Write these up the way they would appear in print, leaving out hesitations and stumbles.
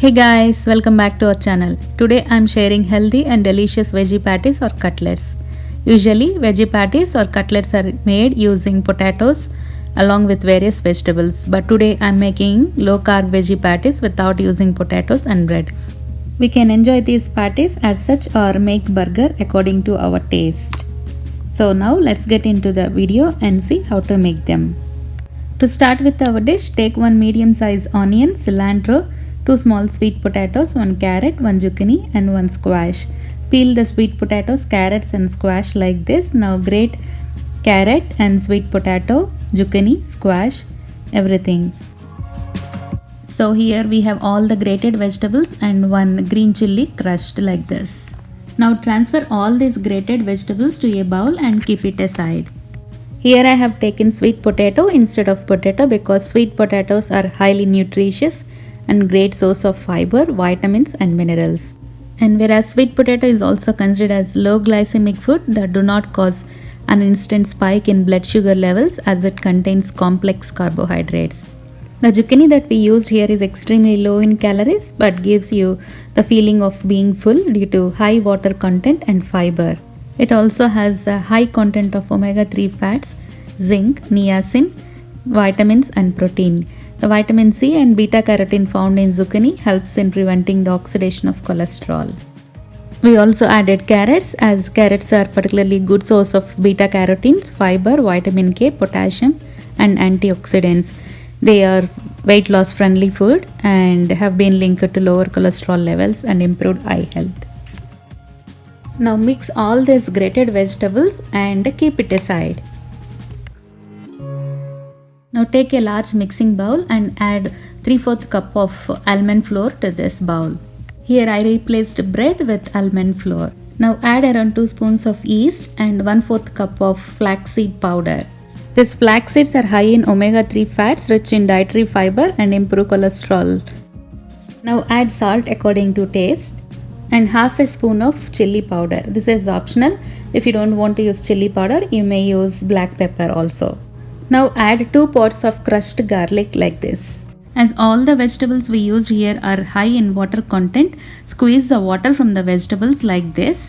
Hey guys, welcome back to our channel. Today I'm sharing healthy and delicious veggie patties or cutlets. Usually veggie patties or cutlets are made using potatoes along with various vegetables, but today I'm making low carb veggie patties without using potatoes and bread. We can enjoy these patties as such or make burger according to our taste. So now let's get into the video and see how to make them. To start with our dish, take one medium size onion, cilantro, 2 small sweet potatoes, 1 carrot, 1 zucchini and 1 squash. Peel the sweet potatoes, carrots and squash like this. Now grate carrot and sweet potato, zucchini, squash, everything. So here we have all the grated vegetables and 1 green chilli crushed like this. Now transfer all these grated vegetables to a bowl and keep it aside. Here I have taken sweet potato instead of potato because sweet potatoes are highly nutritious and great source of fiber, vitamins and minerals. And whereas sweet potato is also considered as low glycemic food that do not cause an instant spike in blood sugar levels as it contains complex carbohydrates. The zucchini that we used here is extremely low in calories but gives you the feeling of being full due to high water content and fiber. It also has a high content of omega-3 fats, zinc, niacin, vitamins and protein. The vitamin C and beta-carotene found in zucchini helps in preventing the oxidation of cholesterol. We also added carrots as carrots are particularly good source of beta-carotenes, fiber, vitamin K, potassium and antioxidants. They are weight loss friendly food and have been linked to lower cholesterol levels and improved eye health. Now mix all these grated vegetables and keep it aside. Now take a large mixing bowl and add 3/4 cup of almond flour to this bowl. Here I replaced bread with almond flour. Now add around 2 spoons of yeast and 1/4 cup of flaxseed powder. These flax seeds are high in omega-3 fats rich in dietary fiber and improve cholesterol. Now add salt according to taste and half a spoon of chili powder. This is optional. If you don't want to use chili powder, you may use black pepper also. Now add 2 pods of crushed garlic like this. As all the vegetables we used here are high in water content, squeeze the water from the vegetables like this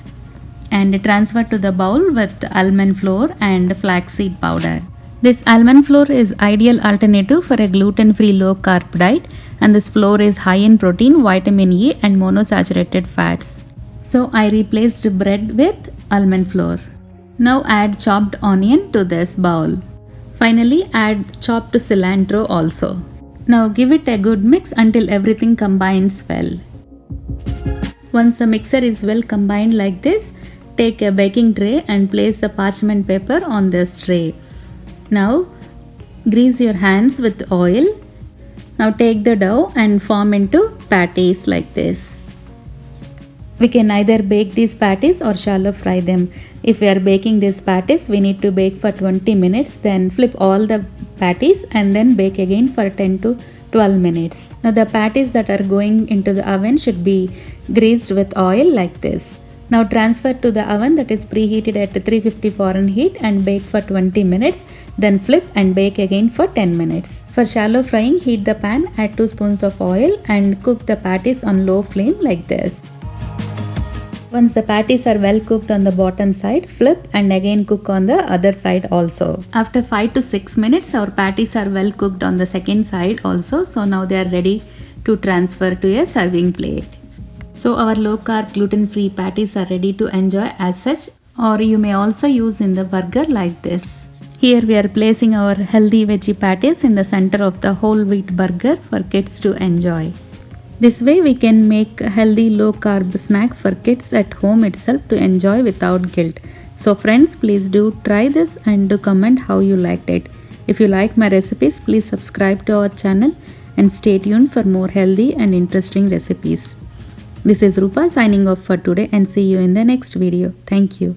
and transfer to the bowl with almond flour and flaxseed powder. This almond flour is ideal alternative for a gluten-free low-carb diet, and this flour is high in protein, vitamin E and monosaturated fats. So I replaced bread with almond flour. Now add chopped onion to this bowl. Finally add chopped cilantro also. Now give it a good mix until everything combines well. Once the mixture is well combined like this, take a baking tray and place the parchment paper on this tray. Now grease your hands with oil. Now take the dough and form into patties like this. We can either bake these patties or shallow fry them. If we are baking these patties, we need to bake for 20 minutes, then flip all the patties and then bake again for 10 to 12 minutes. Now the patties that are going into the oven should be greased with oil like this. Now transfer to the oven that is preheated at 350 Fahrenheit and bake for 20 minutes, then flip and bake again for 10 minutes. For shallow frying, heat the pan, add 2 spoons of oil and cook the patties on low flame like this. Once the patties are well cooked on the bottom side, flip and again cook on the other side also. After 5 to 6 minutes, our patties are well cooked on the second side also. So now they are ready to transfer to a serving plate. So our low carb gluten free patties are ready to enjoy as such, or you may also use in the burger like this. Here we are placing our healthy veggie patties in the center of the whole wheat burger for kids to enjoy. This way we can make a healthy low carb snack for kids at home itself to enjoy without guilt. So friends, please do try this and do comment how you liked it. If you like my recipes, please subscribe to our channel and stay tuned for more healthy and interesting recipes. This is Rupa signing off for today and see you in the next video. Thank you.